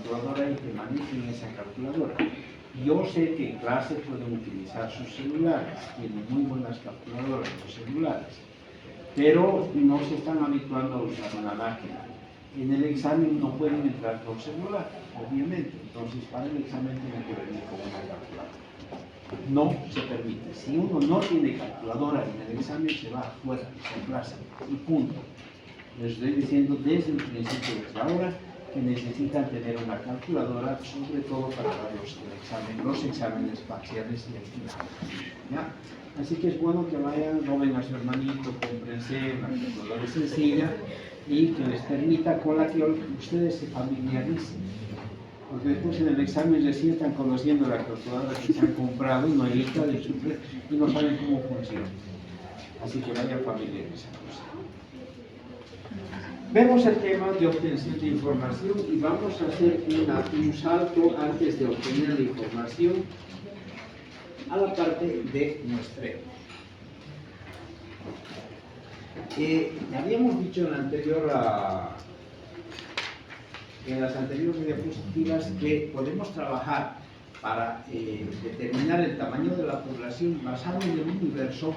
calculadora y que manejen esa calculadora. Yo sé que en clase pueden utilizar sus celulares, tienen muy buenas calculadoras los celulares, pero no se están habituando a usar una máquina. En el examen no pueden entrar con celular, obviamente, entonces para el examen tienen que venir con una calculadora. No se permite. Si uno no tiene calculadora en el examen, se va afuera, se clase y punto. Les estoy diciendo desde el principio, desde ahora, que necesitan tener una calculadora, sobre todo para dar los exámenes parciales y el final. ¿Ya? Así que es bueno que vayan, roben a su hermanito, cómprense una calculadora sencilla y que les permita con la que ustedes se familiaricen. Porque después en el examen recién están conociendo la calculadora que se han comprado, no hay lista de super y no saben cómo funciona. Así que vayan familiarizándose. Vemos el tema de obtención de información y vamos a hacer un salto antes de obtener la información a la parte de muestreo. Habíamos dicho en las anteriores diapositivas que podemos trabajar para determinar el tamaño de la población basado en el universo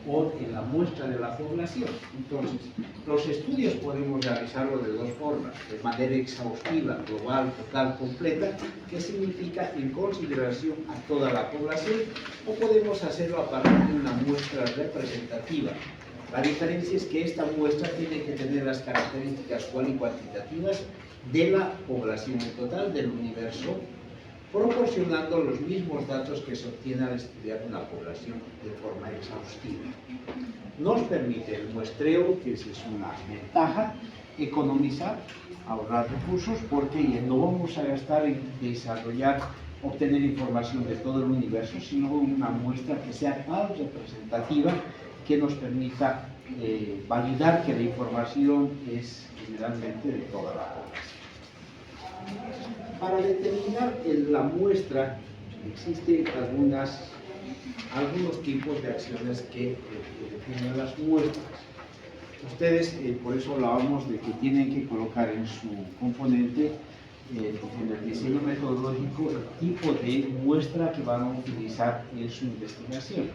o en la muestra de la población. Entonces, los estudios podemos realizarlo de dos formas: de manera exhaustiva, global, total, completa, que significa en consideración a toda la población, o podemos hacerlo a partir de una muestra representativa. La diferencia es que esta muestra tiene que tener las características cual y cuantitativas de la población en total, del universo, proporcionando los mismos datos que se obtienen al estudiar una población de forma exhaustiva. Nos permite el muestreo, que esa es una ventaja, economizar, ahorrar recursos, porque no vamos a gastar en obtener información de todo el universo, sino una muestra que sea tan representativa que nos permita validar que la información es generalmente de toda la población. Para determinar la muestra existen algunos tipos de acciones que definen las muestras. Ustedes, por eso hablábamos de que tienen que colocar en su componente, en el diseño metodológico, el tipo de muestra que van a utilizar en su investigación.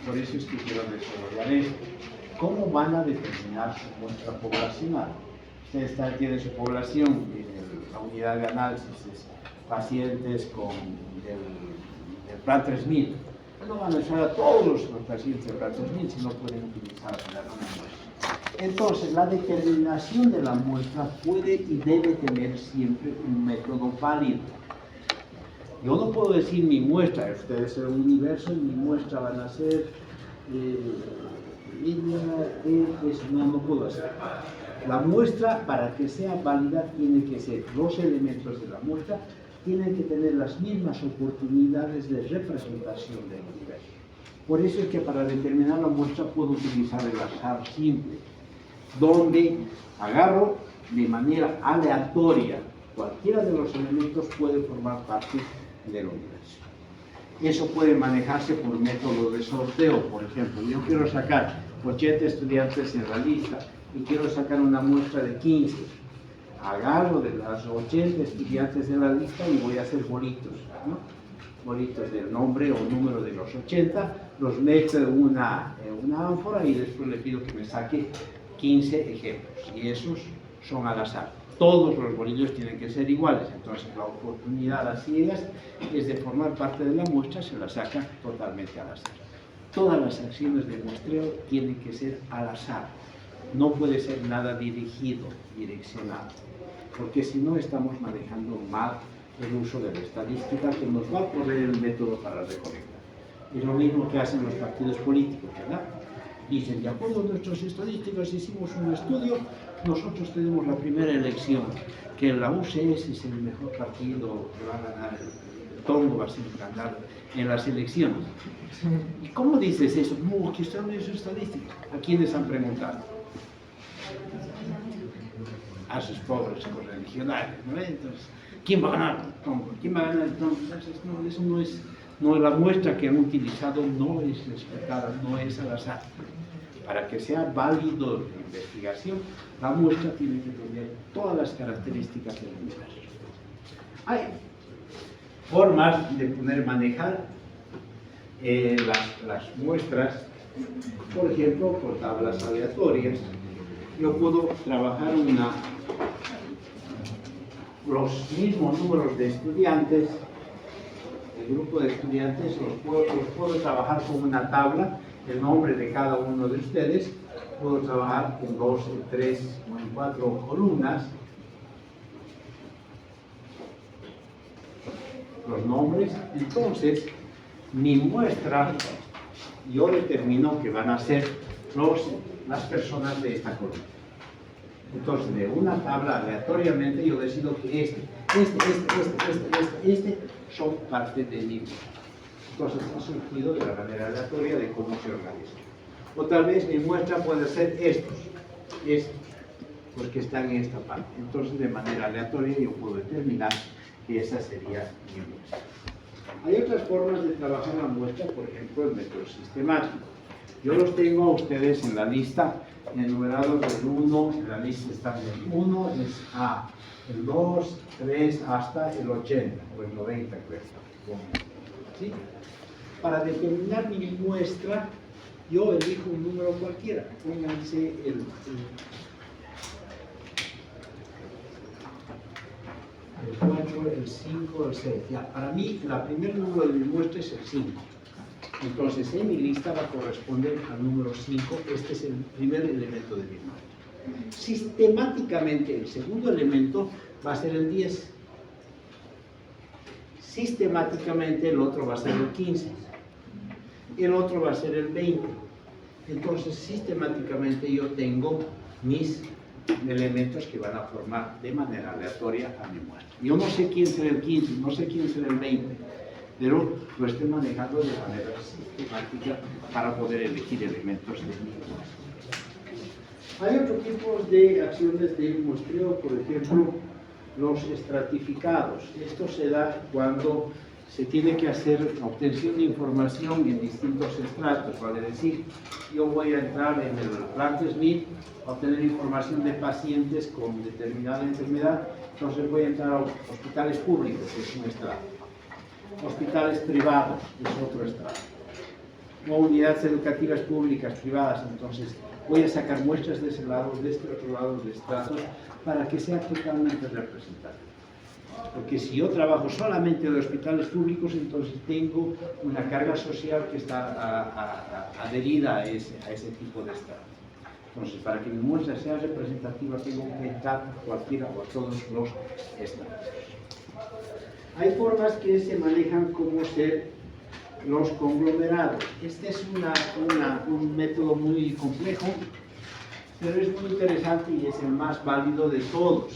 Por eso es que quiero desarrollar esto. ¿Cómo van a determinar su muestra poblacional? Ustedes tienen su población, la unidad de análisis es pacientes con el Plan 3000. No van a usar a todos los pacientes del Plan 3000 si no pueden utilizar la muestra. Entonces, la determinación de la muestra puede y debe tener siempre un método válido. Yo no puedo decir mi muestra, ustedes son un universo y mi muestra van a ser no puedo hacer. La muestra, para que sea válida, tiene que ser, los elementos de la muestra tienen que tener las mismas oportunidades de representación del universo. Por eso es que para determinar la muestra puedo utilizar el azar simple, donde agarro de manera aleatoria cualquiera de los elementos puede formar parte del universo. Eso puede manejarse por método de sorteo. Por ejemplo, yo quiero sacar 80 estudiantes en la lista y quiero sacar una muestra de 15. Agarro de las 80 estudiantes de la lista y voy a hacer bolitos, ¿no? Bolitos del nombre o número de los 80, los meto en una ánfora y después le pido que me saque 15 ejemplos. Y esos son al azar. Todos los bolillos tienen que ser iguales, entonces la oportunidad a ciegas es de formar parte de la muestra, se la saca totalmente al azar. Todas las acciones de muestreo tienen que ser al azar, no puede ser nada dirigido, direccionado, porque si no estamos manejando mal el uso de la estadística que nos va a poner el método para recolectar. Es lo mismo que hacen los partidos políticos, ¿verdad? Dicen, de acuerdo a nuestras estadísticas, hicimos un estudio, nosotros tenemos la primera elección, que la UCS es el mejor partido que va a ganar, el tongo va a ser ganar en las elecciones. ¿Y cómo dices eso? No, aquí están esas estadísticas. ¿A quiénes han preguntado? A sus pobres correligionarios, ¿no? Entonces, ¿quién va a ganar el tongo? ¿Quién va a ganar el tongo? Entonces, no, eso no es... No, la muestra que han utilizado no es respetada, no es al azar. Para que sea válido la investigación, la muestra tiene que tener todas las características del universo. Hay formas de poder manejar las muestras, por ejemplo, por tablas aleatorias. Yo puedo trabajar los mismos números de estudiantes, el grupo de estudiantes los puedo trabajar con una tabla, el nombre de cada uno de ustedes, puedo trabajar en 2, en 3 o en 4 columnas, los nombres. Entonces, mi muestra, yo determino que van a ser las personas de esta columna. Entonces, de una tabla aleatoriamente yo decido que este son parte de mi muestra. Entonces, ha surgido de la manera aleatoria de cómo se organiza. O tal vez mi muestra puede ser estos, porque están en esta parte. Entonces, de manera aleatoria yo puedo determinar que esa sería mi muestra. Hay otras formas de trabajar la muestra, por ejemplo, el método sistemático. Yo los tengo a ustedes en la lista, enumerados del 1, en la lista está del 1, es A, el 2, 3, hasta el 80, o el 90, creo. ¿Sí? Para determinar mi muestra, yo elijo un número cualquiera. Pónganse el 4, el 5, el 6. Ya, para mí, el primer número de mi muestra es el 5. Entonces, en mi lista va a corresponder al número 5. Este es el primer elemento de mi muestra. Sistemáticamente, el segundo elemento va a ser el 10. Sistemáticamente, el otro va a ser el 15. El otro va a ser el 20. Entonces, sistemáticamente yo tengo mis elementos que van a formar de manera aleatoria a mi muestra. Yo no sé quién será el 15, no sé quién será el 20, pero lo estoy manejando de manera sistemática para poder elegir elementos de mi muestra. Hay otro tipo de acciones de muestreo, por ejemplo, los estratificados. Esto se da cuando se tiene que hacer obtención de información en distintos estratos, vale decir, yo voy a entrar en el plan de Smith a obtener información de pacientes con determinada enfermedad, entonces voy a entrar a hospitales públicos, que es un estrato, hospitales privados, que es otro estrato, o unidades educativas públicas, privadas, entonces voy a sacar muestras de ese lado, de este otro lado de estratos, para que sea totalmente representativo. Porque si yo trabajo solamente de hospitales públicos, entonces tengo una carga social que está adherida a ese tipo de estrato. Entonces, para que mi muestra sea representativa, tengo que entrar a cualquiera o a todos los estratos. Hay formas que se manejan como ser los conglomerados. Este es un método muy complejo, pero es muy interesante y es el más válido de todos,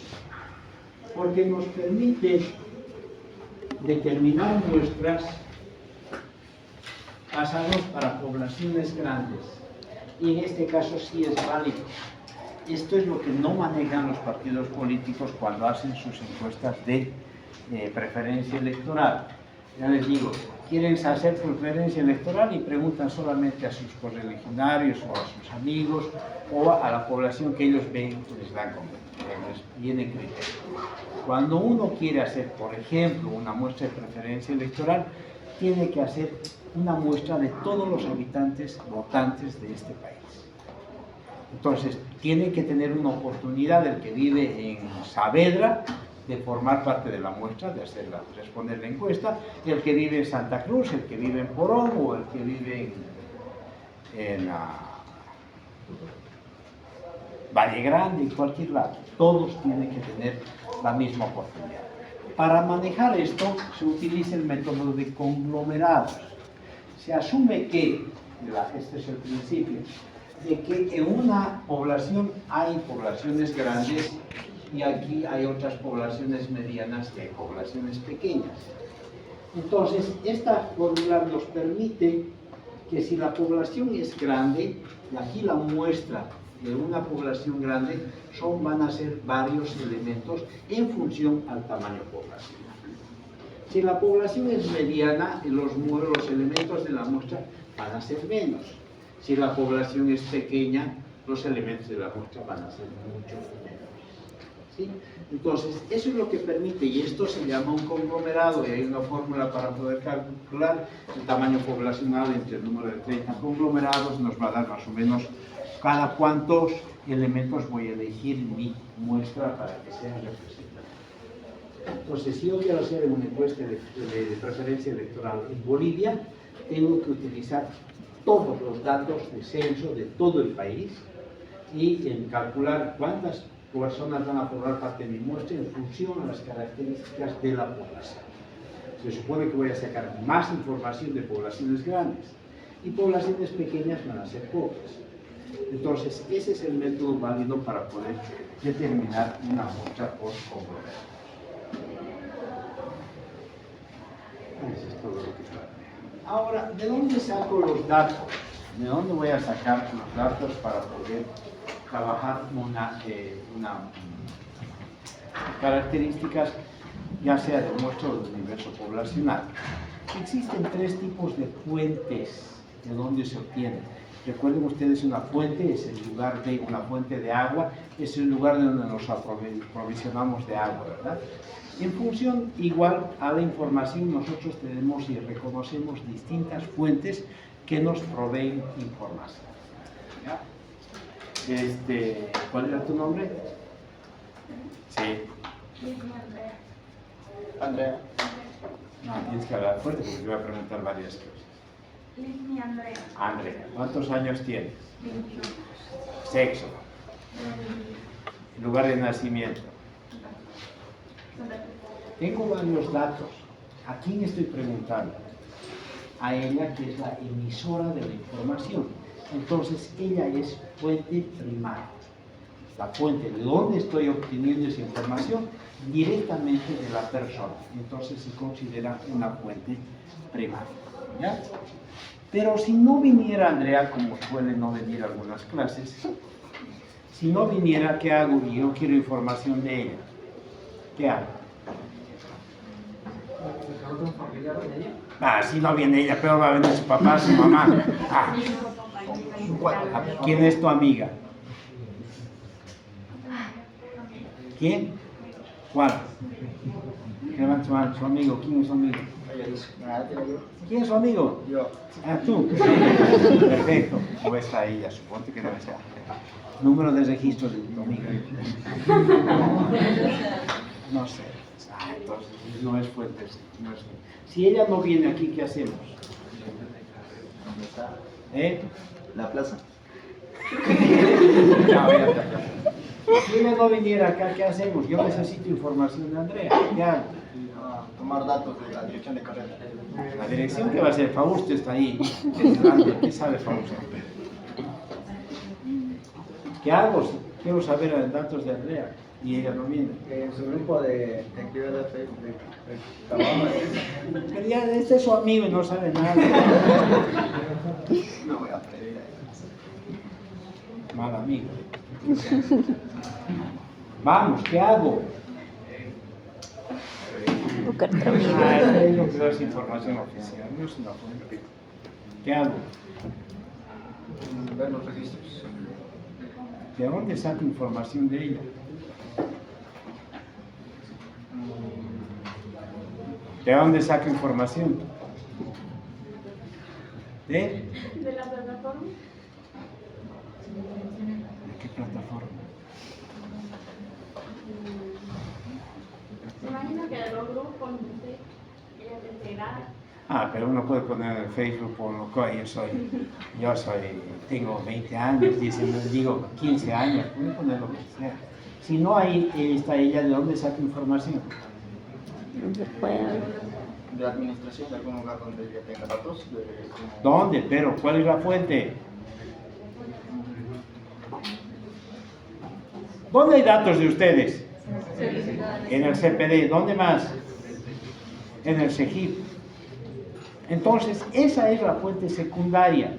porque nos permite determinar muestras basadas para poblaciones grandes. Y en este caso sí es válido. Esto es lo que no manejan los partidos políticos cuando hacen sus encuestas de preferencia electoral. Ya les digo, quieren hacer preferencia electoral y preguntan solamente a sus correligionarios o a sus amigos o a la población que ellos ven que les dan viene criterio. Cuando uno quiere hacer, por ejemplo, una muestra de preferencia electoral, tiene que hacer una muestra de todos los habitantes votantes de este país. Entonces, tiene que tener una oportunidad el que vive en Saavedra de formar parte de la muestra, de responder la encuesta, el que vive en Santa Cruz, el que vive en Porón o el que vive en Valle Grande, en cualquier lado. Todos tienen que tener la misma oportunidad. Para manejar esto se utiliza el método de conglomerados. Se asume que, este es el principio, de que en una población hay poblaciones grandes y aquí hay otras poblaciones medianas y hay poblaciones pequeñas. Entonces, esta fórmula nos permite que si la población es grande, y aquí la muestra de una población grande van a ser varios elementos en función al tamaño poblacional. Si la población es mediana, los elementos de la muestra van a ser menos. Si la población es pequeña, los elementos de la muestra van a ser mucho menores. ¿Sí? Entonces, eso es lo que permite, y esto se llama un conglomerado, y hay una fórmula para poder calcular el tamaño poblacional entre el número de 30 conglomerados, nos va a dar más o menos cada cuántos elementos voy a elegir en mi muestra para que sean representativos. Entonces, si yo quiero hacer una encuesta de preferencia electoral en Bolivia, tengo que utilizar todos los datos de censo de todo el país y en calcular cuántas personas van a formar parte de mi muestra en función a las características de la población. Se supone que voy a sacar más información de poblaciones grandes y poblaciones pequeñas van a ser pocas. Entonces, ese es el método válido para poder determinar una muestra por conglomerado. Eso es todo lo que trata. Ahora, ¿de dónde saco los datos? ¿De dónde voy a sacar los datos para poder trabajar unas características, ya sea de muestra o del universo poblacional? Existen tres tipos de fuentes de donde se obtienen. Recuerden ustedes, una fuente es el lugar de una fuente de agua, es el lugar donde nos aprovisionamos de agua, ¿verdad? En función igual a la información, nosotros tenemos y reconocemos distintas fuentes que nos proveen información. ¿Ya? ¿Cuál era tu nombre? Sí. Andrea. No, tienes que hablar fuerte porque te voy a preguntar varias cosas. Andrea. Andrea. ¿Cuántos años tienes? 21. Sexo. Lugar de nacimiento. Tengo varios datos. ¿A quién estoy preguntando? A ella, que es la emisora de la información. Entonces, ella es fuente primaria. La fuente de dónde estoy obteniendo esa información directamente de la persona. Entonces, se considera una fuente primaria. ¿Ya? Pero si no viniera Andrea, como suele no venir a algunas clases, si no viniera, ¿qué hago? Y yo quiero información de ella. ¿Qué hago? Si no viene ella, pero va a venir su papá, su mamá. ¿Quién es tu amiga? ¿Quién? ¿Cuál? Levanta su mano, su amigo. ¿Quién es su amigo? ¿Quién es su amigo? Yo. Tú. Perfecto. ¿Cómo está ella? Suponte que debe ser. Número de registro de tu amiga. No sé. Entonces no es fuente. No es fuente. Si ella no viene aquí, ¿qué hacemos? ¿Dónde está? La plaza. Si ella no viniera acá, ¿qué hacemos? Yo necesito información de Andrea. ¿Qué hago? Tomar datos de la dirección de carrera. La dirección, ¿qué va a hacer? Fausto está ahí. ¿Qué sabe Fausto? ¿Qué hago? Quiero saber datos de Andrea y ella no viene. En su grupo de actividad de Facebook, de trabajo. Pero ya este es su amigo y no sabe nada. No voy a aprender. Mal amigo. Vamos, ¿qué hago? Buscar otro amigo. Es lo que es información oficial, no es una fuente. ¿Qué hago? Ver los registros. ¿De dónde saco información de ella? ¿De dónde saco información? ¿De la plataforma. ¿De qué plataforma? Me imagino que de los grupos, no sé, ella te integrada. Pero uno puede poner en Facebook por lo que yo tengo 20 años, digo 15 años, puede poner lo que sea. Si no, ahí está ella, ¿de dónde saca información? De administración, de algún lugar donde ella tenga datos. ¿Dónde? Pero, ¿cuál es la fuente? ¿Dónde hay datos de ustedes? En el CPD. ¿Dónde más? En el CEGIP. Entonces, esa es la fuente secundaria.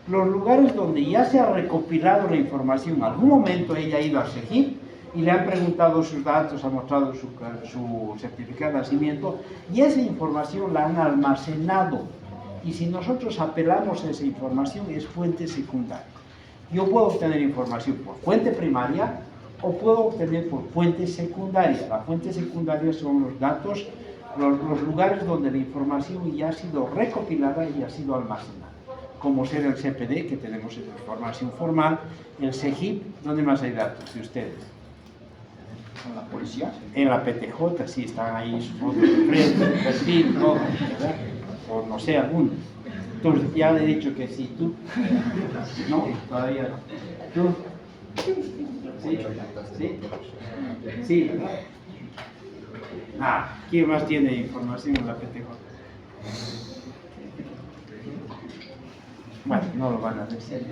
Los lugares donde ya se ha recopilado la información, en algún momento ella ha ido al CEGIP y le han preguntado sus datos, ha mostrado su certificado de nacimiento y esa información la han almacenado. Y si nosotros apelamos a esa información, es fuente secundaria. Yo puedo obtener información por fuente primaria o puedo obtener por fuente secundaria. La fuente secundaria son los datos, los lugares donde la información ya ha sido recopilada y ha sido almacenada, como ser el CPD, que tenemos en información formal, el CEGIP. ¿Dónde más hay datos de ustedes? ¿Con la policía? En la PTJ, sí, están ahí sus fotos de frente, de perfil, todo, ¿verdad? O no sé, alguno. Entonces, ya le he dicho que sí, tú. No, todavía no. ¿Tú? ¿Sí? ¿Sí? Sí, ¿verdad? ¿Quién más tiene información en la PTJ? Bueno, no lo van a decir.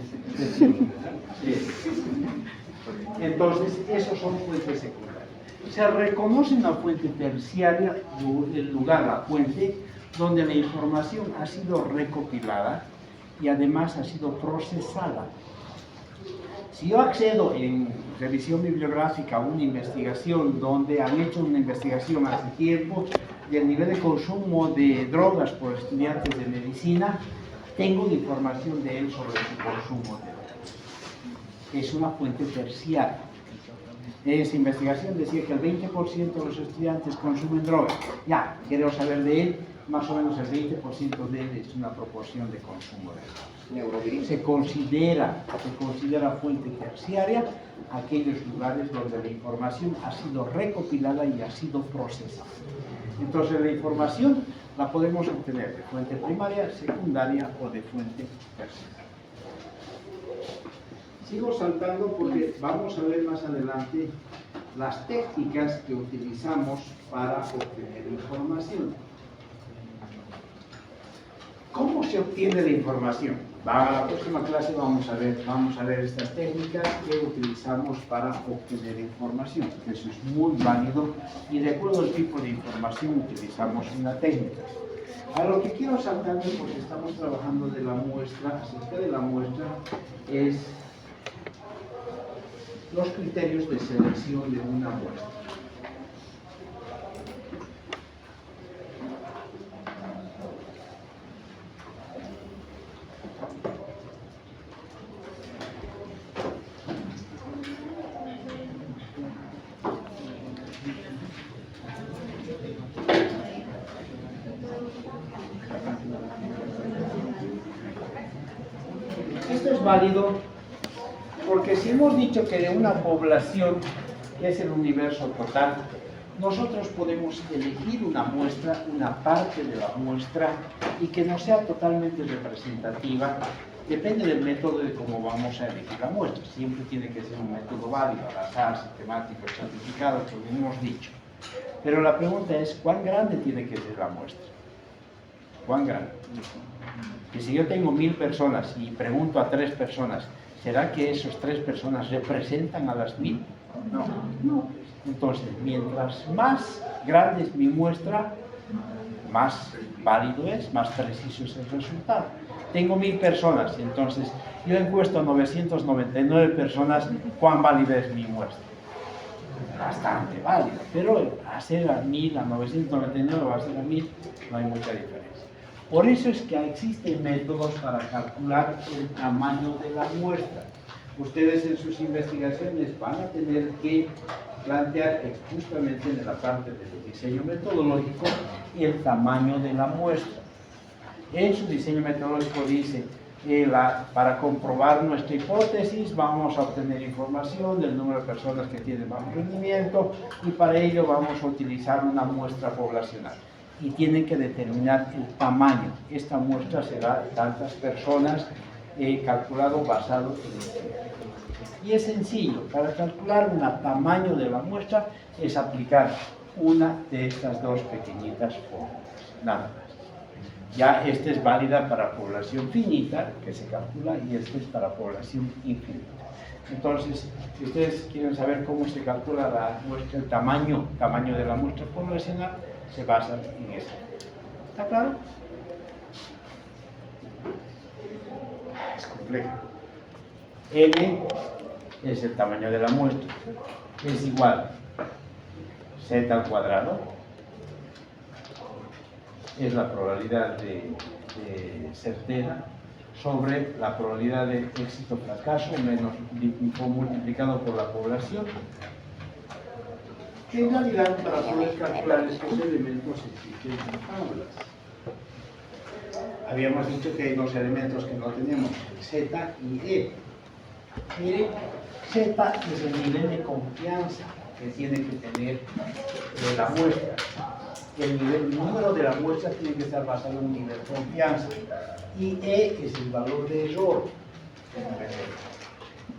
Entonces, esos son fuentes secundarias. Se reconoce una fuente terciaria, el lugar, la fuente, donde la información ha sido recopilada y además ha sido procesada. Si yo accedo en revisión bibliográfica a una investigación donde han hecho una investigación hace tiempo del nivel de consumo de drogas por estudiantes de medicina, tengo información de él sobre su consumo de drogas. Es una fuente terciaria. Esa investigación decía que el 20% de los estudiantes consumen drogas. Ya, quiero saber de él, más o menos el 20% de él es una proporción de consumo de drogas. Se considera fuente terciaria aquellos lugares donde la información ha sido recopilada y ha sido procesada. Entonces la información la podemos obtener de fuente primaria, secundaria o de fuente terciaria. Sigo saltando porque vamos a ver más adelante las técnicas que utilizamos para obtener información. ¿Cómo se obtiene la información? A la próxima clase vamos a ver estas técnicas que utilizamos para obtener información. Eso es muy válido y de acuerdo al tipo de información utilizamos una técnica. A lo que quiero saltarme, porque estamos trabajando de la muestra, acerca de la muestra, es los criterios de selección de una muestra. Esto es válido porque si hemos dicho que de una población, que es el universo total, nosotros podemos elegir una muestra, una parte de la muestra, y que no sea totalmente representativa, depende del método de cómo vamos a elegir la muestra. Siempre tiene que ser un método válido, al azar, sistemático, estratificado, como hemos dicho. Pero la pregunta es, ¿cuán grande tiene que ser la muestra? ¿Cuán grande? Que si yo tengo 1000 personas y pregunto a 3 personas, ¿será que esas 3 personas representan a las 1000? No. Entonces, mientras más grande es mi muestra, más válido es, más preciso es el resultado. Tengo 1000 personas, entonces yo encuesto a 999 personas, ¿cuán válida es mi muestra? Bastante válida, pero hacer a 1000, a 999 o hacer a 1000, no hay mucha diferencia. Por eso es que existen métodos para calcular el tamaño de la muestra. Ustedes en sus investigaciones van a tener que plantear justamente en la parte del diseño metodológico el tamaño de la muestra. En su diseño metodológico dice, para comprobar nuestra hipótesis vamos a obtener información del número de personas que tienen bajo rendimiento y para ello vamos a utilizar una muestra poblacional. Y tienen que determinar el tamaño. Esta muestra será tantas personas, calculado basado en el. Y es sencillo, para calcular un tamaño de la muestra es aplicar una de estas dos pequeñitas fórmulas, nada más. Ya esta es válida para población finita, que se calcula, y esta es para población infinita. Entonces, si ustedes quieren saber cómo se calcula la muestra, el tamaño de la muestra poblacional, se basan en eso. ¿Está claro? Es complejo. N es el tamaño de la muestra. Es igual z al cuadrado. Es la probabilidad de certera sobre la probabilidad de éxito o fracaso menos multiplicado por la población En realidad, para poder calcular estos elementos existen tablas. Habíamos dicho que hay dos elementos que no tenemos, Z y E. Mire, Z es el nivel de confianza que tiene que tener la muestra. El número de la muestra tiene que estar basado en un nivel de confianza. Y E es el valor de error.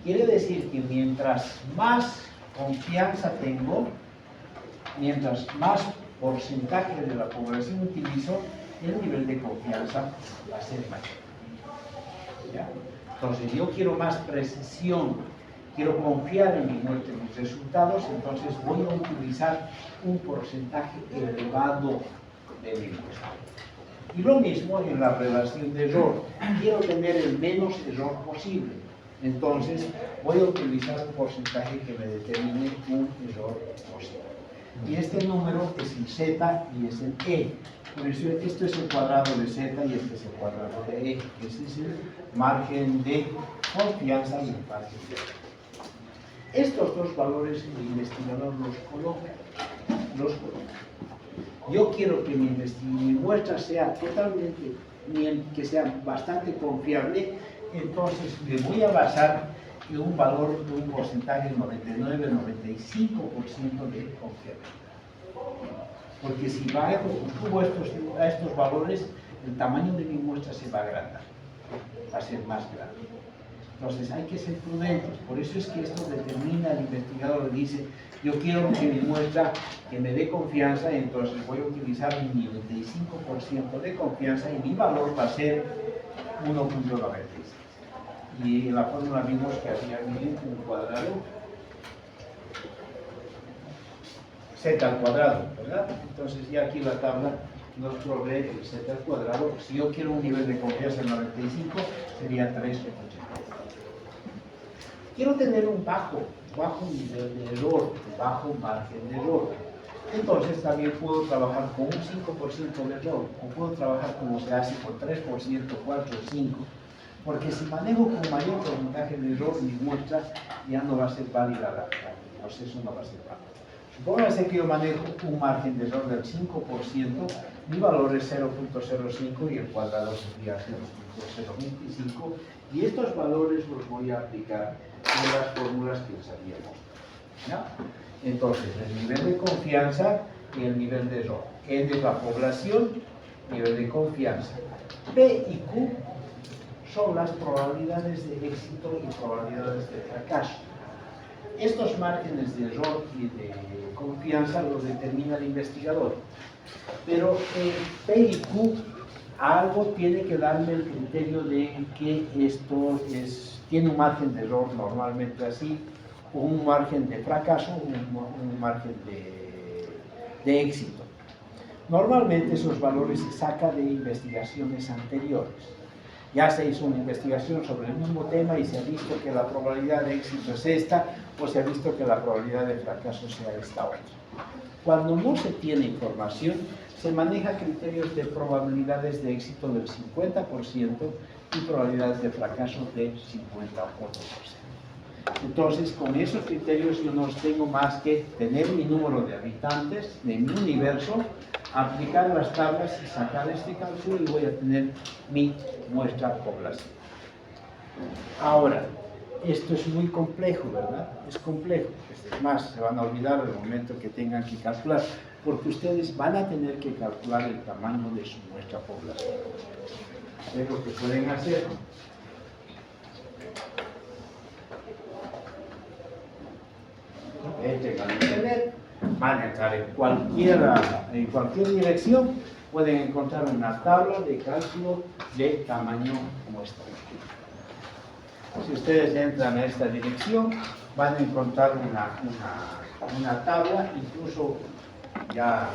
Quiere decir que mientras más confianza tengo, mientras más porcentaje de la población utilizo, el nivel de confianza va a ser mayor. ¿Ya? Entonces, yo quiero más precisión, quiero confiar en mi muestra, en mis resultados, entonces voy a utilizar un porcentaje elevado de mi muestra. Y lo mismo en la relación de error. Quiero tener el menos error posible. Entonces, voy a utilizar un porcentaje que me determine un error posible. Y este número es el Z y es el E. Por eso, esto es el cuadrado de Z y este es el cuadrado de E. Este es el margen de confianza y el margen de error. Estos dos valores el investigador los coloca. Yo quiero que mi muestra sea totalmente, que sea bastante confiable, entonces le voy a basar en un valor de un porcentaje de 99-95% de confiabilidad. Porque si subo a estos valores, el tamaño de mi muestra se va a agrandar, va a ser más grande. Entonces hay que ser prudentes, por eso es que esto determina, el investigador le dice, yo quiero que mi muestra que me dé confianza, entonces voy a utilizar mi 95% de confianza y mi valor va a ser 1.96. Y en la fórmula vimos que había un cuadrado, z al cuadrado, ¿verdad? Entonces ya aquí la tabla nos provee el z al cuadrado. Si yo quiero un nivel de confianza de 95, sería 3,80. Quiero tener un bajo nivel de error, bajo margen de error. Entonces también puedo trabajar con un 5% de error, o puedo trabajar como se hace con 3%, 4, 5, porque si manejo con mayor porcentaje de error, mi muestra ya no va a ser válida, el proceso no va a ser válido. Supóngase que yo manejo un margen de error del 5%, mi valor es 0.05 y el cuadrado sería 0.025, y estos valores los voy a aplicar en las fórmulas que les había mostrado. ¿Ya? Entonces, el nivel de confianza y el nivel de error. N es la población, nivel de confianza. P y Q son las probabilidades de éxito y probabilidades de fracaso. Estos márgenes de error y de confianza los determina el investigador. Pero P y Q algo tiene que darme el criterio de que esto tiene un margen de error normalmente así, o un margen de fracaso, un margen de éxito. Normalmente esos valores se sacan de investigaciones anteriores. Ya se hizo una investigación sobre el mismo tema y se ha visto que la probabilidad de éxito es esta, o se ha visto que la probabilidad de fracaso sea esta otra. Cuando no se tiene información, se maneja criterios de probabilidades de éxito del 50% y probabilidades de fracaso del 50%. Entonces, con esos criterios yo no tengo más que tener mi número de habitantes de mi universo, aplicar las tablas y sacar este cálculo y voy a tener mi muestra población. Ahora, esto es muy complejo, ¿verdad? Es complejo. Es más, se van a olvidar el momento que tengan que calcular, porque ustedes van a tener que calcular el tamaño de su muestra población. Es lo que pueden hacer. Tengan internet, van a entrar en cualquier dirección, pueden encontrar una tabla de cálculo de tamaño muestra. Si ustedes entran a esta dirección, van a encontrar una tabla, incluso ya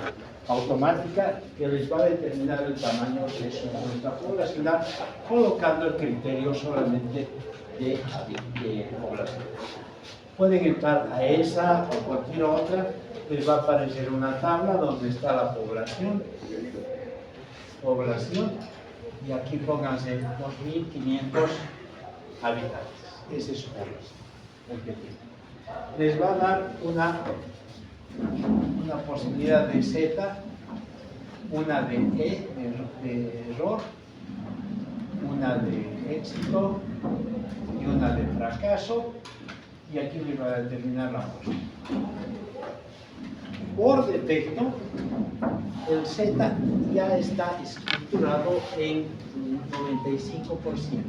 automática, que les va a determinar el tamaño de su muestra poblacional, colocando el criterio solamente de población. Pueden entrar a esa o cualquier otra, les va a aparecer una tabla donde está la población, y aquí pónganse 2.500 habitantes. Ese es su población, el que tiene. Les va a dar una posibilidad de Z, una de E, de error, una de éxito y una de fracaso, y aquí me va a determinar la muestra. Por defecto, el Z ya está estructurado en 95%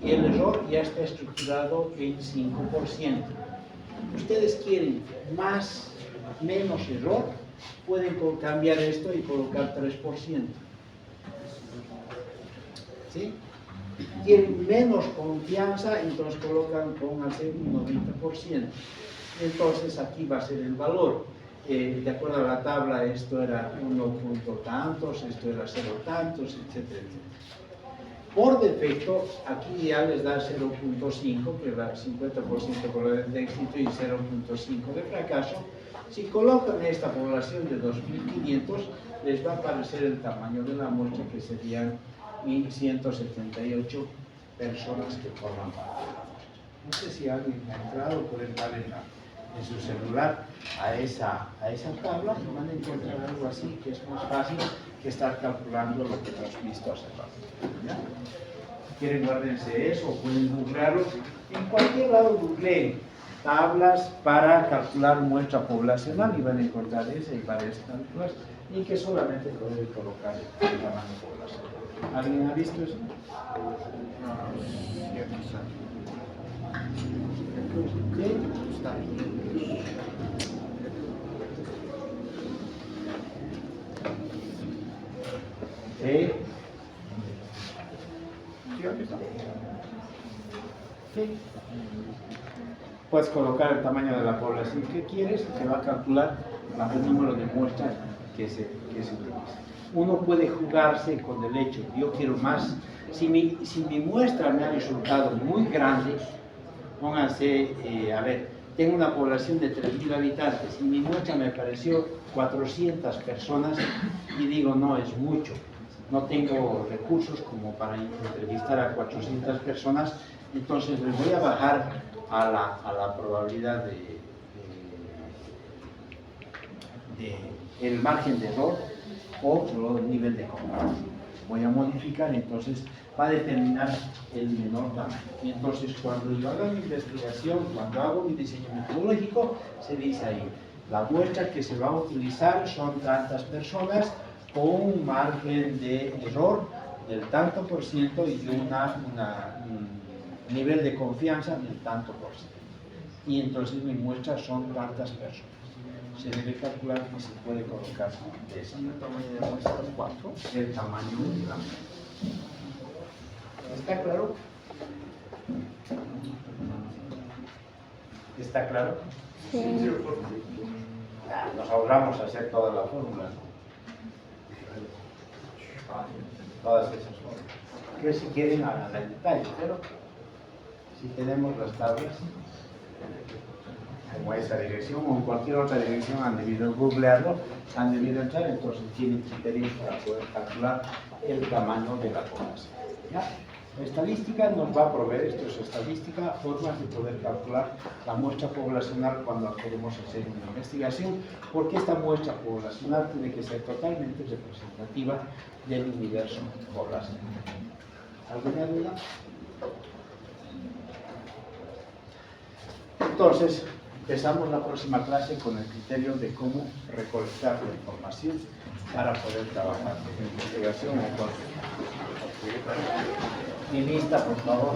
y el error ya está estructurado en 5%. Ustedes quieren más, menos error, pueden cambiar esto y colocar 3%. ¿Sí? Quieren menos confianza, entonces pónganse un 90%. Entonces aquí va a ser el valor. De acuerdo a la tabla, esto era 1 punto tantos, esto era 0 tantos, etcétera, etcétera. Por defecto, aquí ya les da 0.5, que da 50% probabilidad de éxito y 0.5 de fracaso. Si colocan esta población de 2.500, les va a aparecer el tamaño de la muestra, que serían 1.178 personas que forman parte de la muestra. No sé si alguien ha entrado, pueden dar en su celular a esa tabla y van a encontrar algo así, que es más fácil que estar calculando lo que hemos visto hace rato. ¿Ya? Si quieren, guárdense eso o pueden googlearlo. En cualquier lado googleen tablas para calcular muestra poblacional y van a encontrar ese y varias tablas, y que solamente pueden colocar el tamaño poblacional. ¿Alguien ha visto eso? ¿Qué? ¿Sí? Puedes colocar el tamaño de la población que quieres y te va a calcular el número de muestras que se utiliza. Uno puede jugarse con el hecho, yo quiero más. Si mi muestra me ha resultado muy grande, pónganse, a ver, tengo una población de 3.000 habitantes y mi muestra me pareció 400 personas y digo, no, es mucho. No tengo recursos como para entrevistar a 400 personas, entonces les voy a bajar a la probabilidad el margen de error o el nivel de confianza. Voy a modificar, entonces va a determinar el menor tamaño. Y entonces cuando yo haga mi investigación, cuando hago mi diseño metodológico, se dice ahí, la muestra que se va a utilizar son tantas personas con un margen de error del tanto por ciento y un nivel de confianza del tanto por ciento. Y entonces mi muestra son tantas personas. Se debe calcular y se puede colocar de esa manera. ¿El tamaño de la muestra? 4. El tamaño de la muestra. ¿Está claro? ¿Está claro? Sí. Nos ahorramos hacer toda la fórmula, ¿no? Todas esas fórmulas. Que si quieren hagan el detalle, pero si tenemos las tablas, como esa dirección o en cualquier otra dirección, han debido googlearlo, han debido entrar, entonces tienen criterios para poder calcular el tamaño de la población. ¿Ya? La estadística nos va a proveer, esto es estadística, formas de poder calcular la muestra poblacional cuando queremos hacer una investigación, porque esta muestra poblacional tiene que ser totalmente representativa del universo poblacional. ¿Alguna duda? Entonces, empezamos la próxima clase con el criterio de cómo recolectar la información para poder trabajar en investigación o con mi lista, por favor.